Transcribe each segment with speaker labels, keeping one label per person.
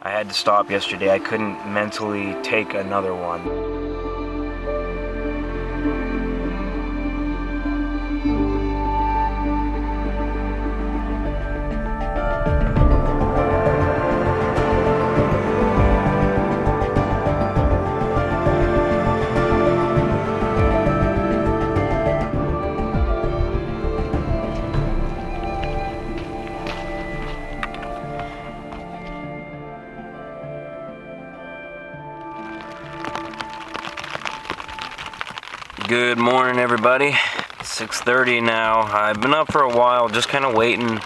Speaker 1: I had to stop yesterday. I couldn't mentally take another one. Good morning, everybody. It's 6:30 now. I've been up for a while, just kind of waiting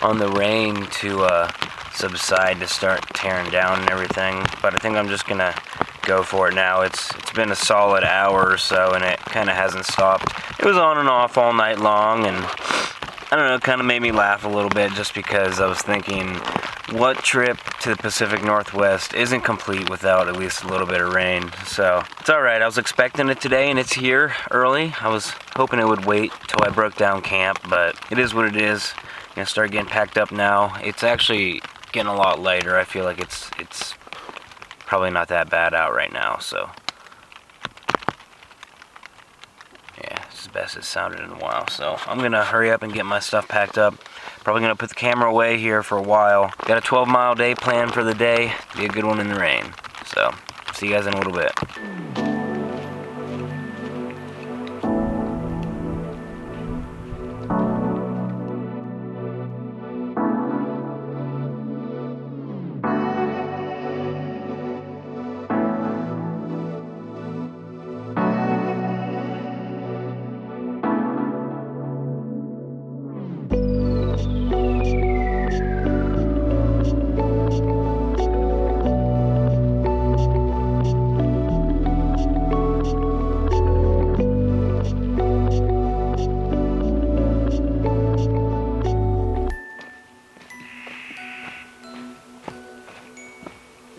Speaker 1: on the rain to subside to start tearing down and everything. But I think I'm just gonna go for it now. It's been a solid hour or so, and it kind of hasn't stopped. It was on and off all night long, and I don't know, it kind of made me laugh a little bit just because I was thinking, what trip to the Pacific Northwest isn't complete without at least a little bit of rain? So it's alright. I was expecting it today and it's here early. I was hoping it would wait till I broke down camp, but it is what it is. I'm gonna start getting packed up now. It's actually getting a lot lighter. I feel like it's probably not that bad out right now, so yeah, it's the best it's sounded in a while. So I'm gonna hurry up and get my stuff packed up. Probably gonna put the camera away here for a while. Got a 12-mile day planned for the day. Be a good one in the rain. So, see you guys in a little bit.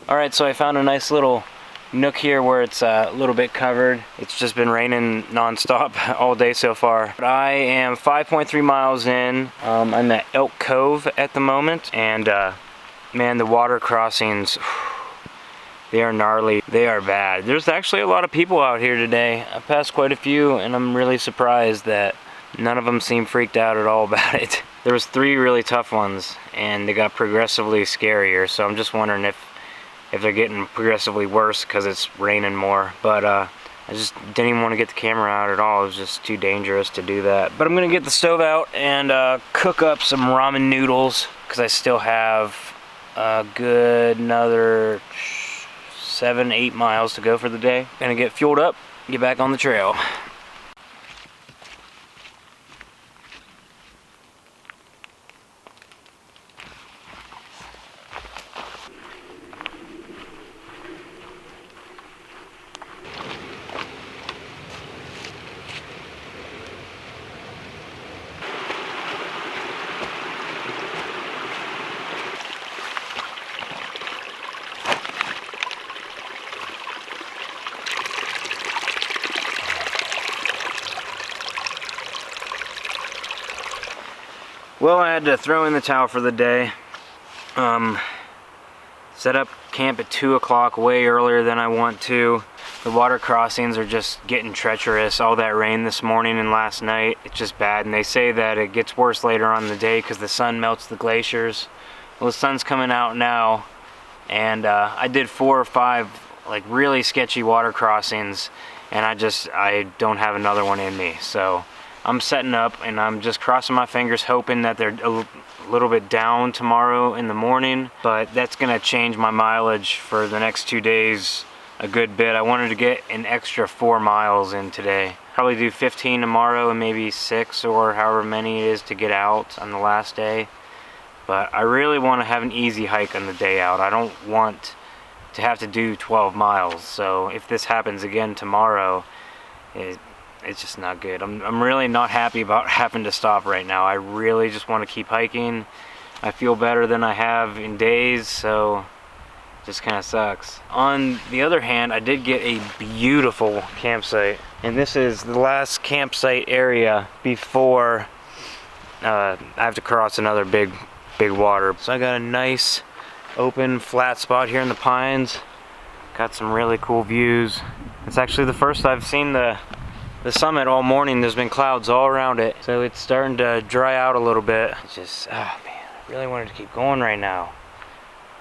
Speaker 1: Alright, so I found a nice little nook here where it's a little bit covered. It's just been raining non-stop all day so far. But I am 5.3 miles in. I'm at Elk Cove at the moment, and man, the water crossings, they are gnarly. They are bad. There's actually a lot of people out here today. I passed quite a few, and I'm really surprised that none of them seem freaked out at all about it. There was 3 really tough ones, and they got progressively scarier, so I'm just wondering if they're getting progressively worse because it's raining more. But I just didn't even want to get the camera out at all. It was just too dangerous to do that. But I'm gonna get the stove out and cook up some ramen noodles, because I still have a good another 7-8 miles to go for the day. Gonna get fueled up, get back on the trail. Well, I had to throw in the towel for the day. Set up camp at 2 o'clock, way earlier than I want to. The water crossings are just getting treacherous. All that rain this morning and last night, it's just bad. And they say that it gets worse later on in the day because the sun melts the glaciers. Well, the sun's coming out now, and I did 4 or 5 like really sketchy water crossings, and I don't have another one in me. So I'm setting up, and I'm just crossing my fingers, hoping that they're a little bit down tomorrow in the morning, but that's gonna change my mileage for the next 2 days a good bit. I wanted to get an extra 4 miles in today. Probably do 15 tomorrow and maybe 6 or however many it is to get out on the last day. But I really want to have an easy hike on the day out. I don't want to have to do 12 miles. So if this happens again tomorrow, it's just not good. I'm really not happy about having to stop right now. I really just want to keep hiking. I feel better than I have in days, so it just kind of sucks. On the other hand, I did get a beautiful campsite, and this is the last campsite area before I have to cross another big water. So I got a nice open flat spot here in the pines. Got some really cool views. It's actually the first I've seen the summit all morning. There's been clouds all around it, so it's starting to dry out a little bit. It's just, oh man, I really wanted to keep going right now.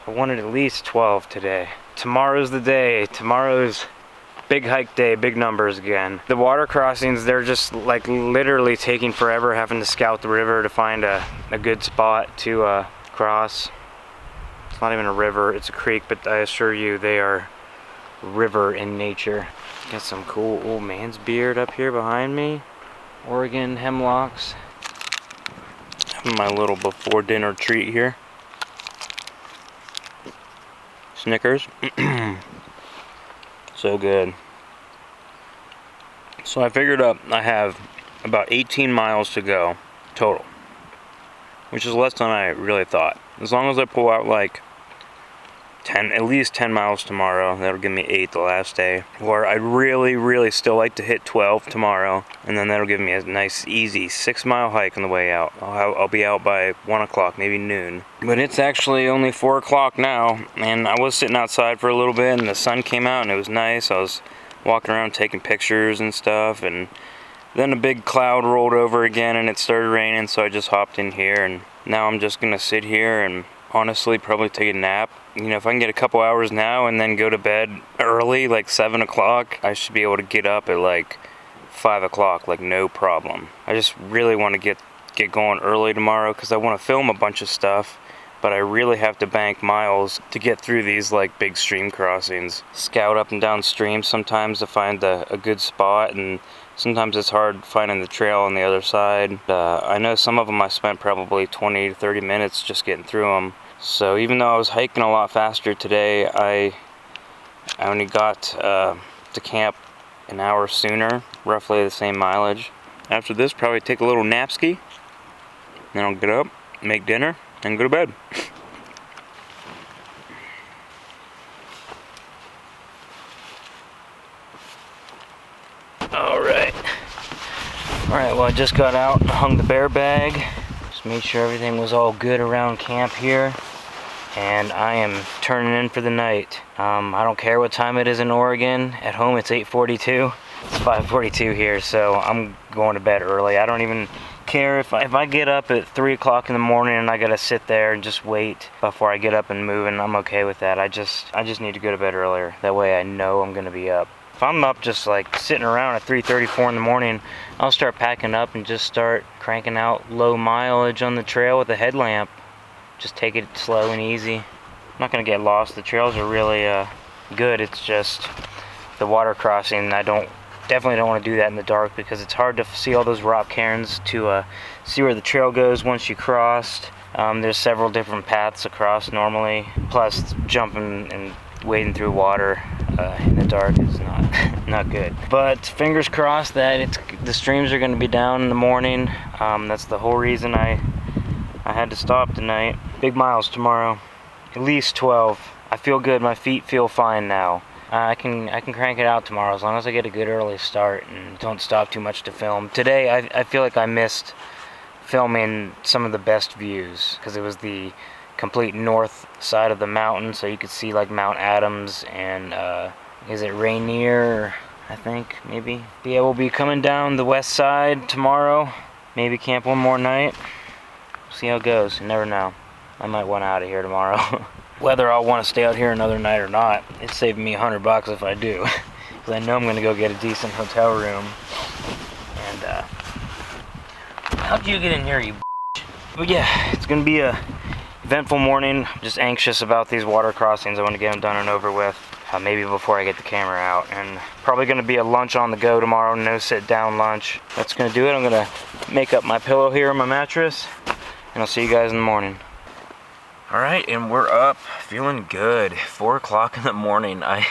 Speaker 1: I wanted at least 12 today. Tomorrow's the day. Tomorrow's big hike day, big numbers again. The water crossings, they're just like literally taking forever, having to scout the river to find a good spot to cross. It's not even a river, it's a creek, but I assure you they are river in nature. Got some cool old man's beard up here behind me. Oregon hemlocks. Having my little before dinner treat here. Snickers. So good. So I figured up I have about 18 miles to go total, which is less than I really thought. As long as I pull out like 10, at least 10 miles tomorrow, that'll give me 8 the last day. Or I'd really still like to hit 12 tomorrow, and then that'll give me a nice easy 6-mile hike on the way out. I'll be out by 1 o'clock, maybe noon. But it's actually only 4 o'clock now, and I was sitting outside for a little bit and the sun came out and it was nice. I was walking around taking pictures and stuff, and then a big cloud rolled over again and it started raining, so I just hopped in here, and now I'm just gonna sit here and honestly probably take a nap. You know, if I can get a couple hours now and then go to bed early, like 7 o'clock, I should be able to get up at like 5 o'clock, like no problem. I just really want to get going early tomorrow because I want to film a bunch of stuff, but I really have to bank miles to get through these like big stream crossings. Scout up and down stream sometimes to find a good spot, and sometimes it's hard finding the trail on the other side. I know some of them I spent probably 20 to 30 minutes just getting through them. So even though I was hiking a lot faster today, I only got to camp an hour sooner, roughly the same mileage. After this, probably take a little nap-ski, then I'll get up, make dinner, and go to bed. Alright, well, I just got out and hung the bear bag. Just made sure everything was all good around camp here. And I am turning in for the night. I don't care what time it is in Oregon. At home it's 8:42. It's 5:42 here, so I'm going to bed early. I don't even care if I get up at 3 o'clock in the morning and I gotta sit there and just wait before I get up and move, and I'm okay with that. I just need to go to bed earlier. That way I know I'm gonna be up. If I'm up just like sitting around at 3:34 in the morning, I'll start packing up and just start cranking out low mileage on the trail with a headlamp. Just take it slow and easy. I'm not gonna get lost. The trails are really good. It's just the water crossing. I definitely don't want to do that in the dark because it's hard to see all those rock cairns to see where the trail goes once you crossed. There's several different paths across normally. Plus, jumping and wading through water in the dark is not good. But fingers crossed that the streams are going to be down in the morning. That's the whole reason I had to stop tonight. Big miles tomorrow, at least 12. I feel good. My feet feel fine now. I can crank it out tomorrow as long as I get a good early start and don't stop too much to film. Today I feel like I missed filming some of the best views because it was the complete north side of the mountain, so you could see like Mount Adams and is it Rainier, I think, maybe. But yeah, we'll be coming down the west side tomorrow, maybe camp one more night. See how it goes. You never know. I might want out of here tomorrow. Whether I'll want to stay out here another night or not, it's saving me $100 if I do. Because I know I'm going to go get a decent hotel room. And how'd you get in here, you bitch? But yeah, it's going to be a eventful morning. I'm just anxious about these water crossings. I want to get them done and over with. Maybe before I get the camera out. And probably going to be a lunch on the go tomorrow. No sit down lunch. That's going to do it. I'm going to make up my pillow here on my mattress. And I'll see you guys in the morning. Alright, and we're up, feeling good. 4 o'clock in the morning. I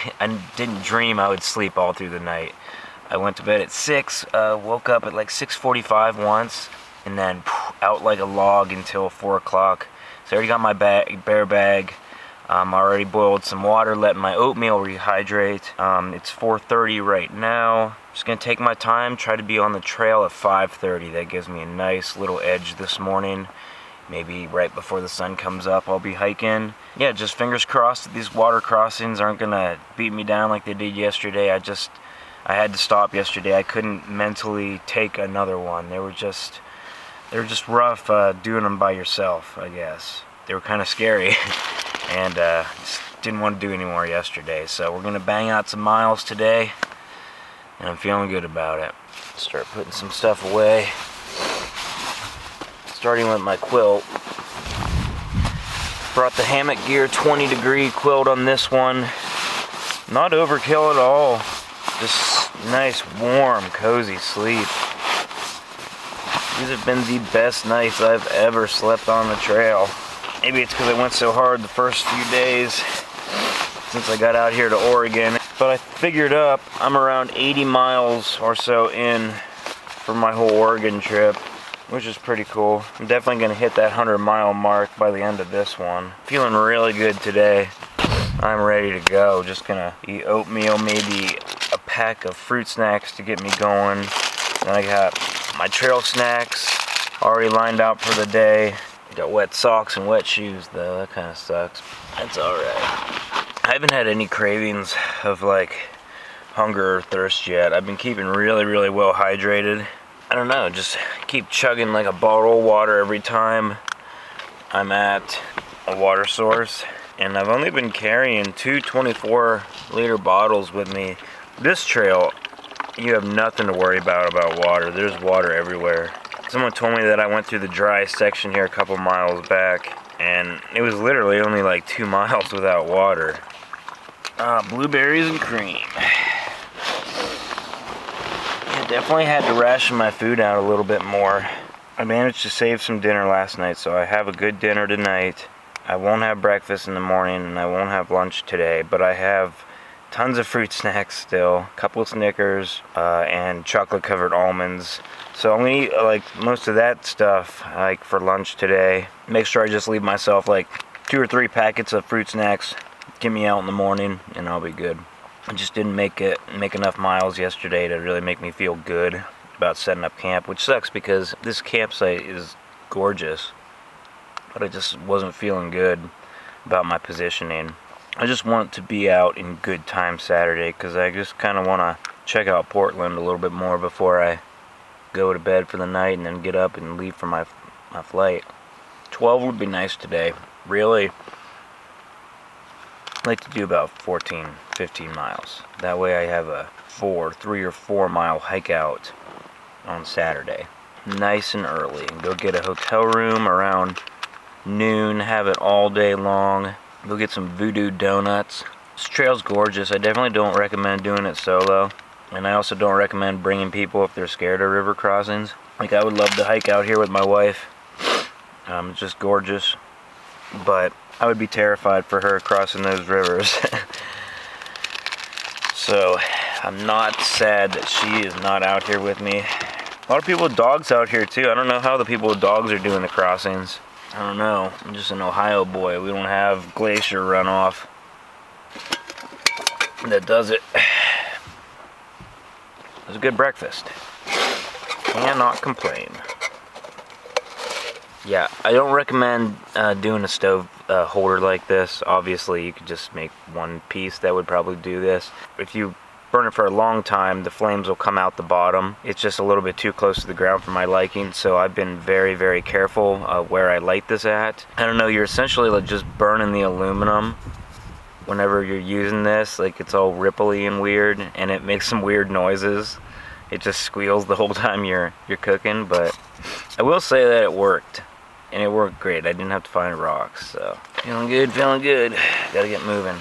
Speaker 1: didn't dream I would sleep all through the night. I went to bed at 6, woke up at like 6:45 once, and then out like a log until 4 o'clock. So I already got my bear bag. I already boiled some water, letting my oatmeal rehydrate. It's 4:30 right now. Just gonna take my time, try to be on the trail at 5:30. That gives me a nice little edge this morning. maybe right before the sun comes up I'll be hiking. Yeah, just fingers crossed that these water crossings aren't gonna beat me down like they did yesterday. I had to stop yesterday. I couldn't mentally take another one. They were just rough doing them by yourself, I guess. They were kind of scary. And just didn't want to do any more yesterday. So we're gonna bang out some miles today, and I'm feeling good about it. Start putting some stuff away. Starting with my quilt. Brought the hammock gear 20-degree quilt on this one. Not overkill at all. Just nice, warm, cozy sleep. These have been the best nights I've ever slept on the trail. Maybe it's because I went so hard the first few days since I got out here to Oregon. But I figured up I'm around 80 miles or so in for my whole Oregon trip, which is pretty cool. I'm definitely going to hit that 100-mile mark by the end of this one. Feeling really good today. I'm ready to go. Just gonna eat oatmeal, maybe a pack of fruit snacks to get me going. Then I got my trail snacks already lined out for the day. Got wet socks and wet shoes though, that kind of sucks. That's alright. I haven't had any cravings of like hunger or thirst yet. I've been keeping really well hydrated. I don't know, just keep chugging like a bottle of water every time I'm at a water source. And I've only been carrying two 24-liter bottles with me. This trail, you have nothing to worry about water. There's water everywhere. Someone told me that I went through the dry section here a couple miles back, and it was literally only like 2 miles without water. Blueberries and cream. I definitely had to ration my food out a little bit more. I managed to save some dinner last night, so I have a good dinner tonight. I won't have breakfast in the morning, and I won't have lunch today, but I have tons of fruit snacks still, a couple of Snickers, and chocolate-covered almonds. So I'm gonna eat like most of that stuff like for lunch today. Make sure I just leave myself like 2 or 3 packets of fruit snacks. Get me out in the morning, and I'll be good. I just didn't make enough miles yesterday to really make me feel good about setting up camp, which sucks because this campsite is gorgeous, but I just wasn't feeling good about my positioning. I just want to be out in good time Saturday because I just kind of want to check out Portland a little bit more before I go to bed for the night and then get up and leave for my flight. 12 would be nice today. Really, I'd like to do about 14, 15 miles. That way I have a 3 or 4 mile hike out on Saturday. Nice and early. And go get a hotel room around noon, have it all day long. Go get some Voodoo donuts. This trail's gorgeous. I definitely don't recommend doing it solo. And I also don't recommend bringing people if they're scared of river crossings. Like, I would love to hike out here with my wife. It's just gorgeous. But I would be terrified for her crossing those rivers. So, I'm not sad that she is not out here with me. A lot of people with dogs out here too. I don't know how the people with dogs are doing the crossings. I don't know. I'm just an Ohio boy. We don't have glacier runoff that does it. It was a good breakfast. Cannot complain. Yeah, I don't recommend doing a stove holder like this. Obviously, you could just make one piece that would probably do this. If you burn it for a long time, the flames will come out the bottom. It's just a little bit too close to the ground for my liking, so I've been very careful where I light this at. I don't know, you're essentially like just burning the aluminum whenever you're using this. Like, it's all ripply and weird, and it makes some weird noises. It just squeals the whole time you're cooking, but I will say that it worked. And it worked great. I didn't have to find rocks, so feeling good, feeling good. Gotta get moving.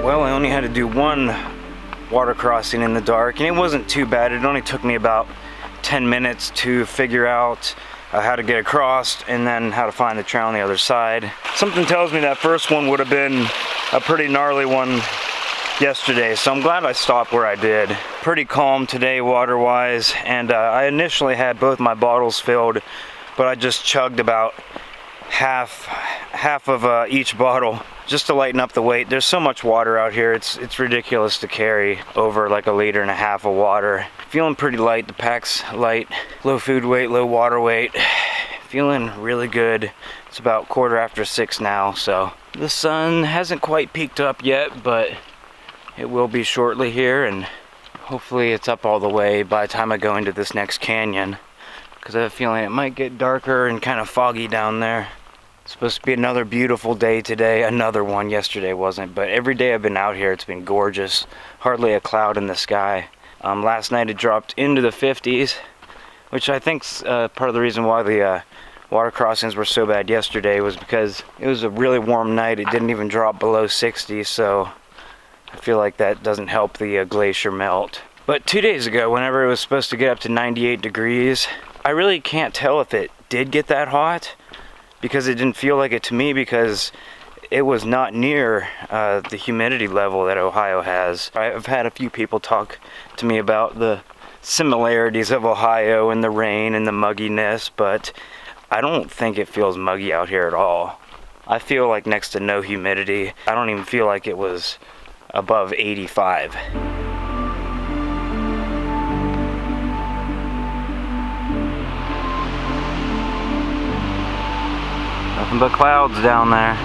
Speaker 1: Well, I only had to do one water crossing in the dark, and it wasn't too bad. It only took me about 10 minutes to figure out how to get across and then how to find the trail on the other side. Something tells me that first one would have been a pretty gnarly one yesterday, so I'm glad I stopped where I did. Pretty calm today water-wise, and I initially had both my bottles filled, but I just chugged about half of each bottle just to lighten up the weight. There's so much water out here, it's ridiculous to carry over like 1.5 liters of water. Feeling pretty light, the pack's light, low food weight, low water weight. Feeling really good. It's about 6:15 now, so the sun hasn't quite peaked up yet, but it will be shortly here, and hopefully it's up all the way by the time I go into this next canyon, because I have a feeling it might get darker and kind of foggy down there. It's supposed to be another beautiful day today. Another one. Yesterday wasn't, but every day I've been out here it's been gorgeous. Hardly a cloud in the sky. Last night it dropped into the 50s, which I think's part of the reason why the water crossings were so bad yesterday, was because it was a really warm night. It didn't even drop below 60, so I feel like that doesn't help the glacier melt. But 2 days ago, whenever it was supposed to get up to 98 degrees, I really can't tell if it did get that hot, because it didn't feel like it to me, because it was not near the humidity level that Ohio has. I've had a few people talk to me about the similarities of Ohio and the rain and the mugginess, but I don't think it feels muggy out here at all. I feel like next to no humidity. I don't even feel like it was above 85. Nothing but clouds down there.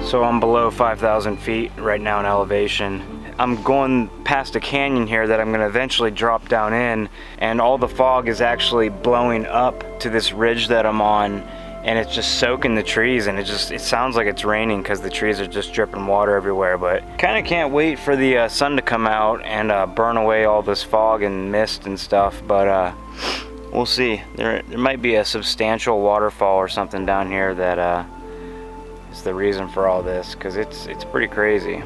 Speaker 1: So I'm below 5,000 feet right now in elevation. I'm going past a canyon here that I'm going to eventually drop down in, and all the fog is actually blowing up to this ridge that I'm on, and it's just soaking the trees, and it sounds like it's raining because the trees are just dripping water everywhere. But kind of can't wait for the sun to come out and burn away all this fog and mist and stuff, but we'll see. There might be a substantial waterfall or something down here that is the reason for all this, because it's pretty crazy.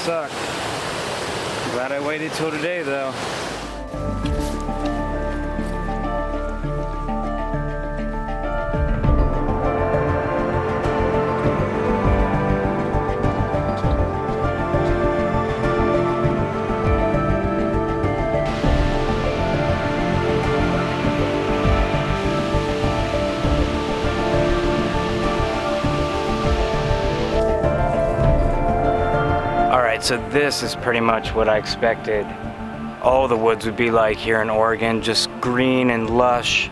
Speaker 1: Sucked. Glad I waited till today though. So this is pretty much what I expected all the woods would be like here in Oregon, just green and lush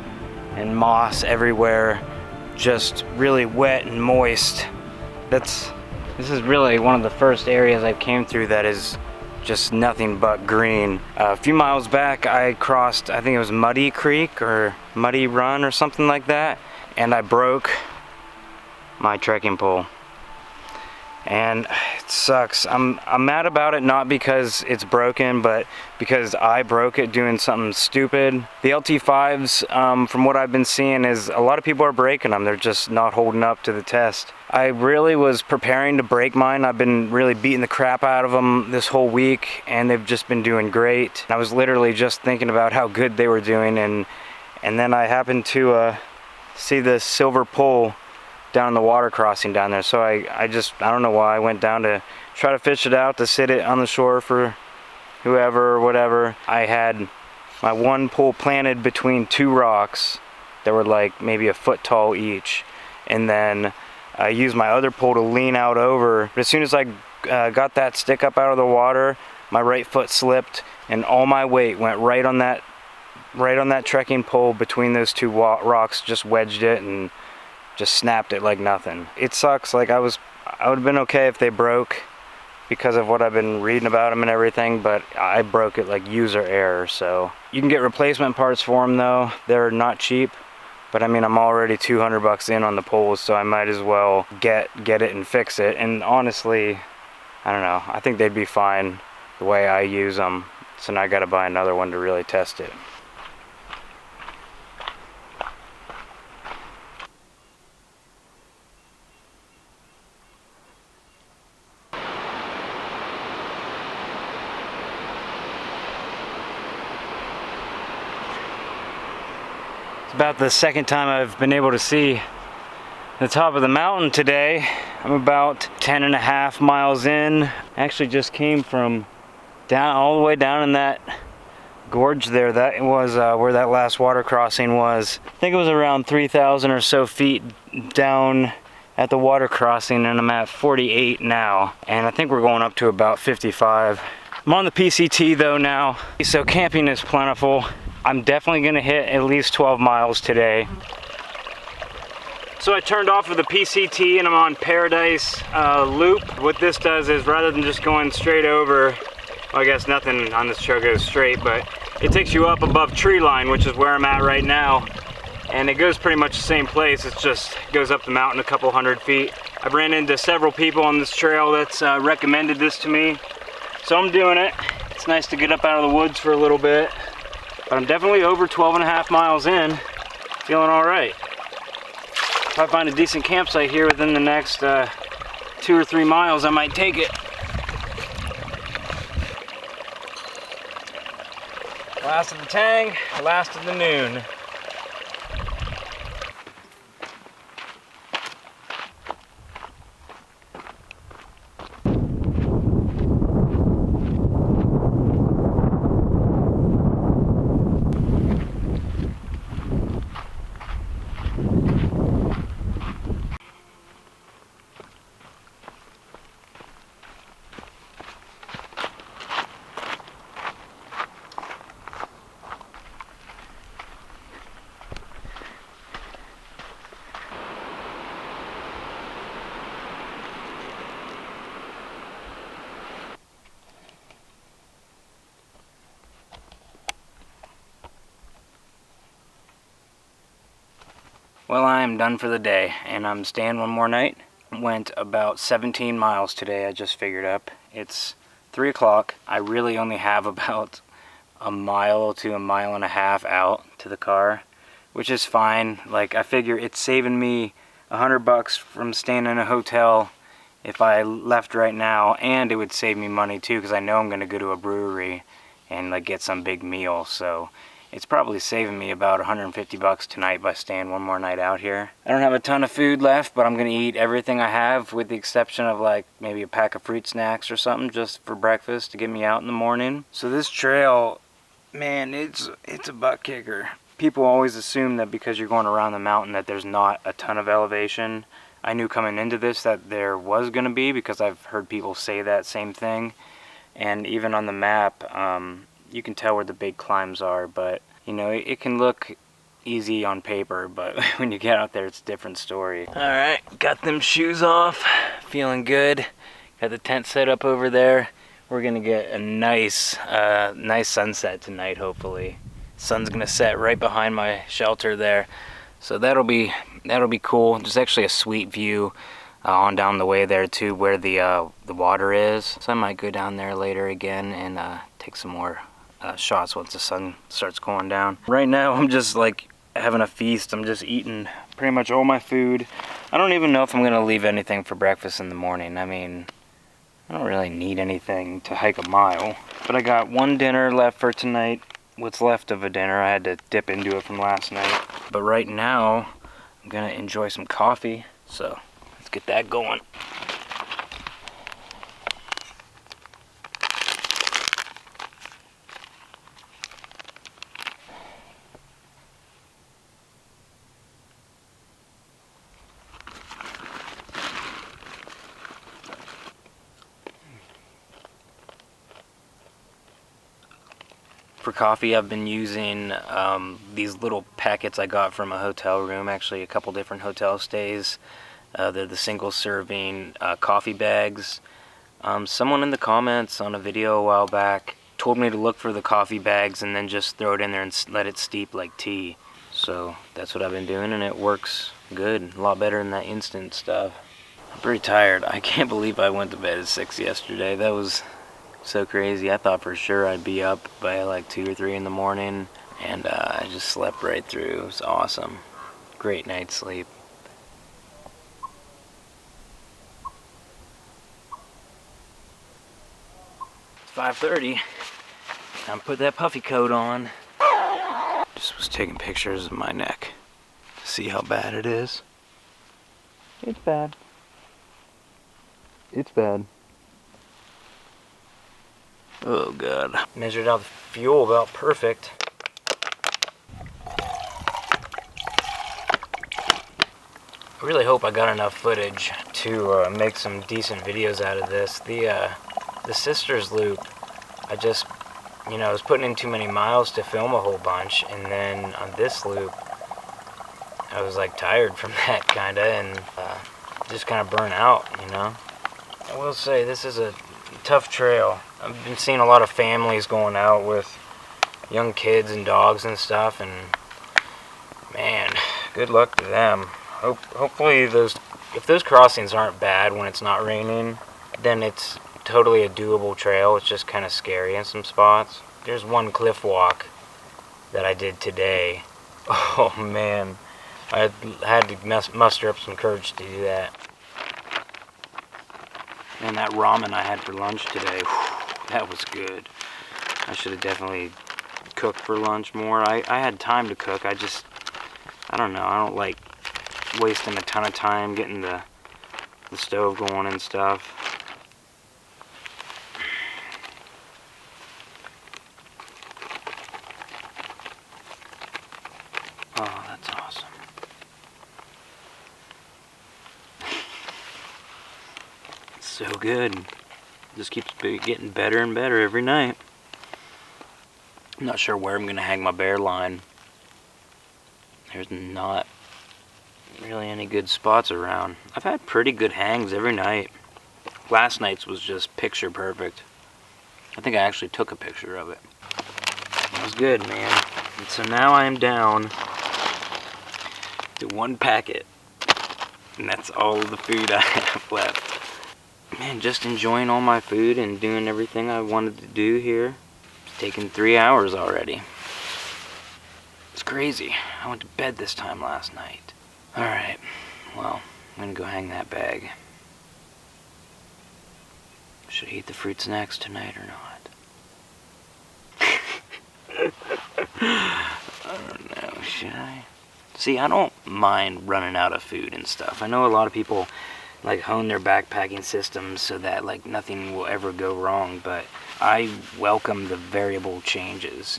Speaker 1: and moss everywhere, just really wet and moist. This is really one of the first areas I came through that is just nothing but green. A few miles back I crossed, I think it was Muddy Creek or Muddy Run or something like that, and I broke my trekking pole. And it sucks. I'm mad about it, not because it's broken, but because I broke it doing something stupid. The LT5s, from what I've been seeing, is a lot of people are breaking them. They're just not holding up to the test. I really was preparing to break mine. I've been really beating the crap out of them this whole week, and they've just been doing great. I was literally just thinking about how good they were doing, and then I happened to see the silver pole down in the water crossing down there. So I don't know why I went down to try to fish it out, to sit it on the shore for whoever or whatever. I had my one pole planted between two rocks that were like maybe a foot tall each, and then I used my other pole to lean out over. But as soon as I got that stick up out of the water, my right foot slipped and all my weight went right on that right on that trekking pole between those two rocks, just wedged it and just snapped it like nothing. It sucks. Like I would have been okay if they broke because of what I've been reading about them and everything, but I broke it like user error. So you can get replacement parts for them though. They're not cheap, but I mean, I'm already 200 bucks in on the poles, so I might as well get it and fix it. And honestly, I don't know, I think they'd be fine the way I use them. So now I gotta buy another one to really test it. It's about the second time I've been able to see the top of the mountain today. I'm about 10.5 miles in. I actually just came from down all the way down in that gorge there. That was where that last water crossing was. I think it was around 3,000 or so feet down at the water crossing, and I'm at 48 now. And I think we're going up to about 55. I'm on the PCT though now, so camping is plentiful. I'm definitely gonna hit at least 12 miles today. So I turned off of the PCT and I'm on Paradise Loop. What this does is, rather than just going straight over, well, I guess nothing on this trail goes straight, but it takes you up above tree line, which is where I'm at right now. And it goes pretty much the same place. It just goes up the mountain a couple hundred feet. I've ran into several people on this trail that's recommended this to me. So I'm doing it. It's nice to get up out of the woods for a little bit. But I'm definitely over 12.5 miles in, feeling all right. If I find a decent campsite here within the next 2 or 3 miles, I might take it. Last of the tang, last of the noon. Well, I am done for the day, and I'm staying one more night. Went about 17 miles today, I just figured up. It's 3 o'clock. I really only have about a mile to a mile and a half out to the car, which is fine. Like, I figure it's saving me $100 from staying in a hotel if I left right now, and it would save me money too, because I know I'm going to go to a brewery and like get some big meal. So it's probably saving me about $150 tonight by staying one more night out here. I don't have a ton of food left, but I'm gonna eat everything I have, with the exception of like maybe a pack of fruit snacks or something just for breakfast to get me out in the morning. So this trail, man, it's a butt kicker. People always assume that because you're going around the mountain that there's not a ton of elevation. I knew coming into this that there was gonna be, because I've heard people say that same thing. And even on the map, you can tell where the big climbs are, but you know, it can look easy on paper, but when you get out there, it's a different story. All right, got them shoes off, feeling good. Got the tent set up over there. We're gonna get a nice sunset tonight, hopefully. Sun's gonna set right behind my shelter there, so that'll be cool. There's actually a sweet view on down the way there too, where the water is. So I might go down there later again and take some more shots once the sun starts going down. Right now I'm just like having a feast. I'm just eating pretty much all my food. I don't even know if I'm gonna leave anything for breakfast in the morning. I mean, I don't really need anything to hike a mile, but I got one dinner left for tonight. What's left of a dinner, I had to dip into it from last night. But right now I'm gonna enjoy some coffee, so let's get that going. For coffee, I've been using these little packets I got from a hotel room, actually a couple different hotel stays. They're the single serving coffee bags. Someone in the comments on a video a while back told me to look for the coffee bags and then just throw it in there and let it steep like tea. So that's what I've been doing, and it works good. A lot better than that instant stuff. I'm pretty tired. I can't believe I went to bed at 6 yesterday. That was so crazy. I thought for sure I'd be up by like 2 or 3 in the morning, and I just slept right through. It was awesome. Great night's sleep. It's 5:30. Time to put that puffy coat on. Just was taking pictures of my neck to see how bad it is. It's bad. It's bad. Oh god. Measured out the fuel about perfect. I really hope I got enough footage to make some decent videos out of this. The Sisters loop, I just, I was putting in too many miles to film a whole bunch, and then on this loop, I was like tired from that kinda, and just kind of burnt out, I will say, this is a tough trail. I've been seeing a lot of families going out with young kids and dogs and stuff, and man, good luck to them. Hopefully if those crossings aren't bad when it's not raining, then it's totally a doable trail. It's just kind of scary in some spots. There's one cliff walk that I did today. Oh man, I had to muster up some courage to do that. And that ramen I had for lunch today, whew, that was good. I should have definitely cooked for lunch more. I had time to cook. I don't know. I don't like wasting a ton of time getting the stove going and stuff. Oh, that's awesome. So good. Just keeps getting better and better every night. I'm not sure where I'm going to hang my bear line. There's not really any good spots around. I've had pretty good hangs every night. Last night's was just picture perfect. I think I actually took a picture of it. It was good, man. And so now I am down to 1 packet. And that's all the food I have left. Man, just enjoying all my food and doing everything I wanted to do here. It's taken 3 hours already. It's crazy. I went to bed this time last night. Alright, well, I'm gonna go hang that bag. Should I eat the fruit snacks tonight or not? I don't know, should I? See, I don't mind running out of food and stuff. I know a lot of people like hone their backpacking systems so that like nothing will ever go wrong, but I welcome the variable changes,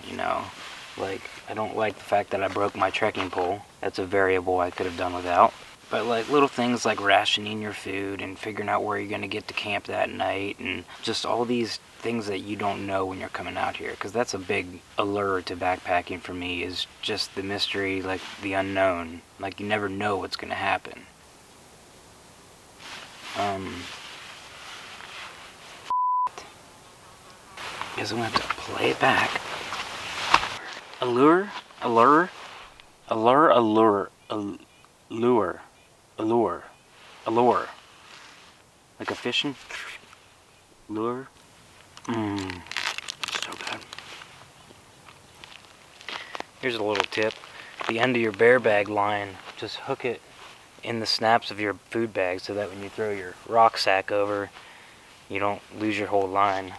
Speaker 1: Like, I don't like the fact that I broke my trekking pole. That's a variable I could have done without. But like little things like rationing your food and figuring out where you're going to get to camp that night, and just all these things that you don't know when you're coming out here. Because that's a big allure to backpacking for me, is just the mystery, like the unknown. Like you never know what's going to happen. Guess I'm going to have to play it back. Allure. Like a fishing lure. So good. Here's a little tip. The end of your bear bag line, just hook it in the snaps of your food bag so that when you throw your rucksack over, you don't lose your whole line.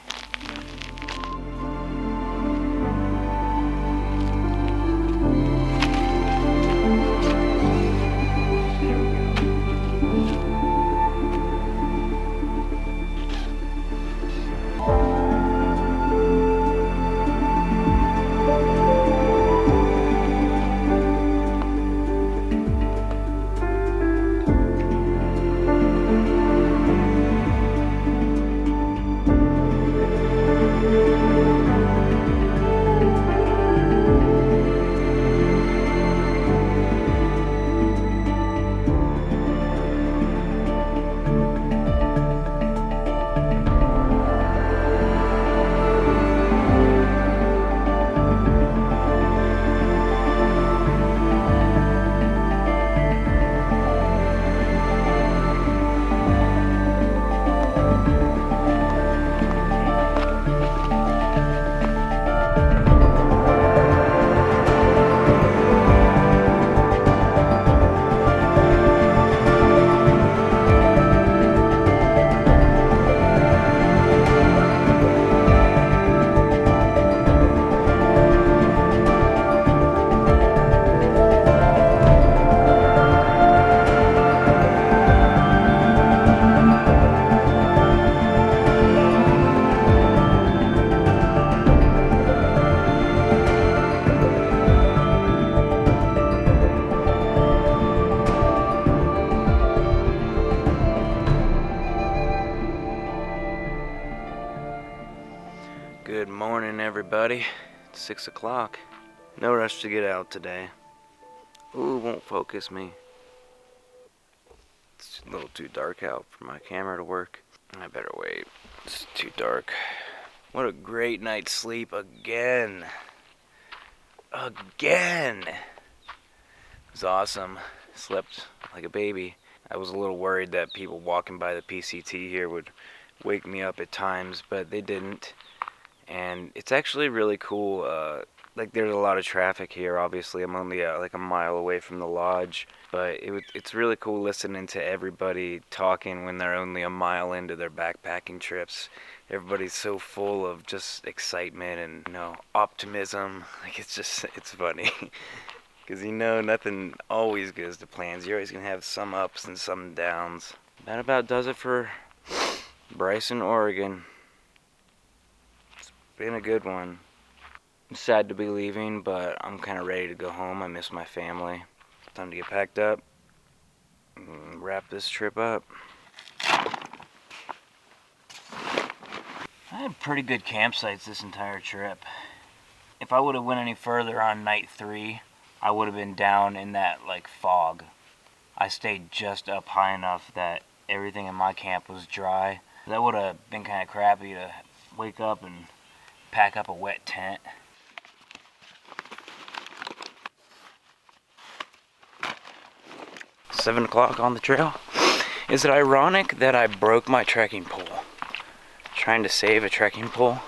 Speaker 1: Good morning, everybody. It's 6 o'clock. No rush to get out today. Ooh, won't focus me. It's a little too dark out for my camera to work. I better wait. It's too dark. What a great night's sleep again. Again! It was awesome. Slept like a baby. I was a little worried that people walking by the PCT here would wake me up at times, but they didn't. And it's actually really cool. Like, there's a lot of traffic here. Obviously, I'm only like a mile away from the lodge, but it's really cool listening to everybody talking when they're only a mile into their backpacking trips. Everybody's so full of just excitement and, you know, optimism. Like, it's funny. Because, you know, nothing always goes to plans. You're always going to have some ups and some downs. That about does it for Bryce in Oregon. It's been a good one. I'm sad to be leaving, but I'm kind of ready to go home. I miss my family. Time to get packed up and wrap this trip up. I had pretty good campsites this entire trip. If I would have went any further on night 3, I would have been down in that, like, fog. I stayed just up high enough that everything in my camp was dry. That would have been kind of crappy to wake up and pack up a wet tent. "7 o'clock on the trail." Is it ironic that I broke my trekking pole? Trying to save a trekking pole.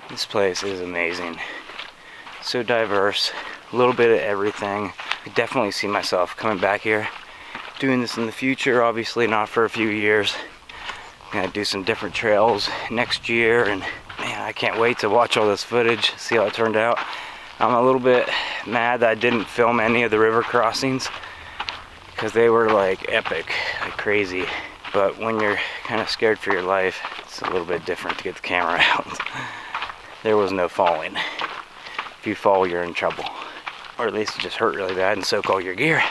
Speaker 1: This place is amazing. So diverse, a little bit of everything. I definitely see myself coming back here, doing this in the future. Obviously not for a few years. I'm gonna do some different trails next year, and man, I can't wait to watch all this footage, see how it turned out. I'm a little bit mad that I didn't film any of the river crossings because they were like epic, like crazy. But when you're kind of scared for your life, it's a little bit different to get the camera out. There was no falling. If you fall, you're in trouble. Or at least it just hurt really bad and soak all your gear.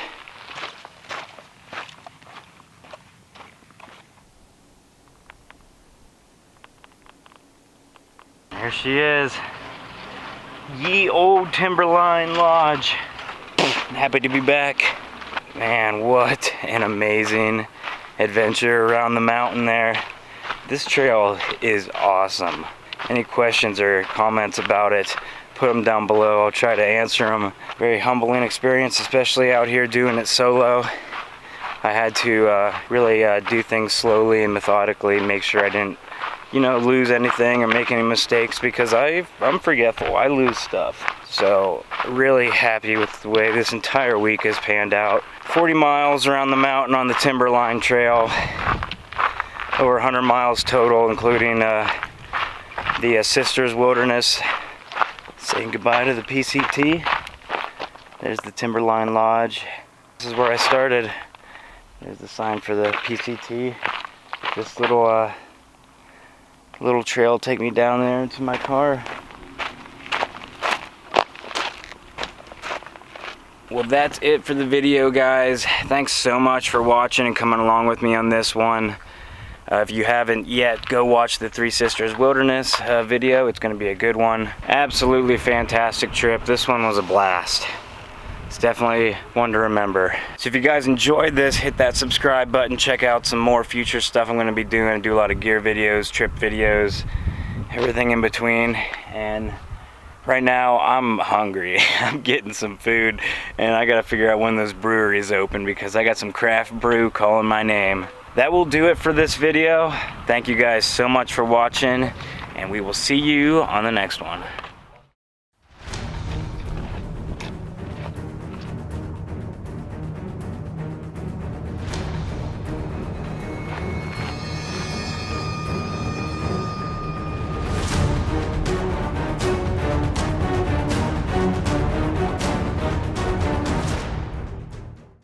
Speaker 1: There she is. Ye old Timberline Lodge. Happy to be back. Man, what an amazing adventure around the mountain there. This trail is awesome. Any questions or comments about it, put them down below. I'll try to answer them. Very humbling experience, especially out here doing it solo. I had to really do things slowly and methodically, make sure I didn't, you know, lose anything or make any mistakes, because I'm forgetful. I lose stuff. So really happy with the way this entire week has panned out. 40 miles around the mountain on the Timberline Trail. Over 100 miles total, including the Sisters Wilderness. Saying goodbye to the PCT. There's the Timberline Lodge. This is where I started. There's the sign for the PCT. This little trail take me down there into my car. Well, that's it for the video, guys. Thanks so much for watching and coming along with me on this one. If you haven't yet, go watch the Three Sisters Wilderness video. It's going to be a good one. Absolutely fantastic trip. This one was a blast. It's definitely one to remember. So if you guys enjoyed this, hit that subscribe button. Check out some more future stuff I'm going to be doing. I do a lot of gear videos, trip videos, everything in between. And right now I'm hungry. I'm getting some food, and I got to figure out when those breweries open, because I got some craft brew calling my name. That will do it for this video. Thank you guys so much for watching, and we will see you on the next one.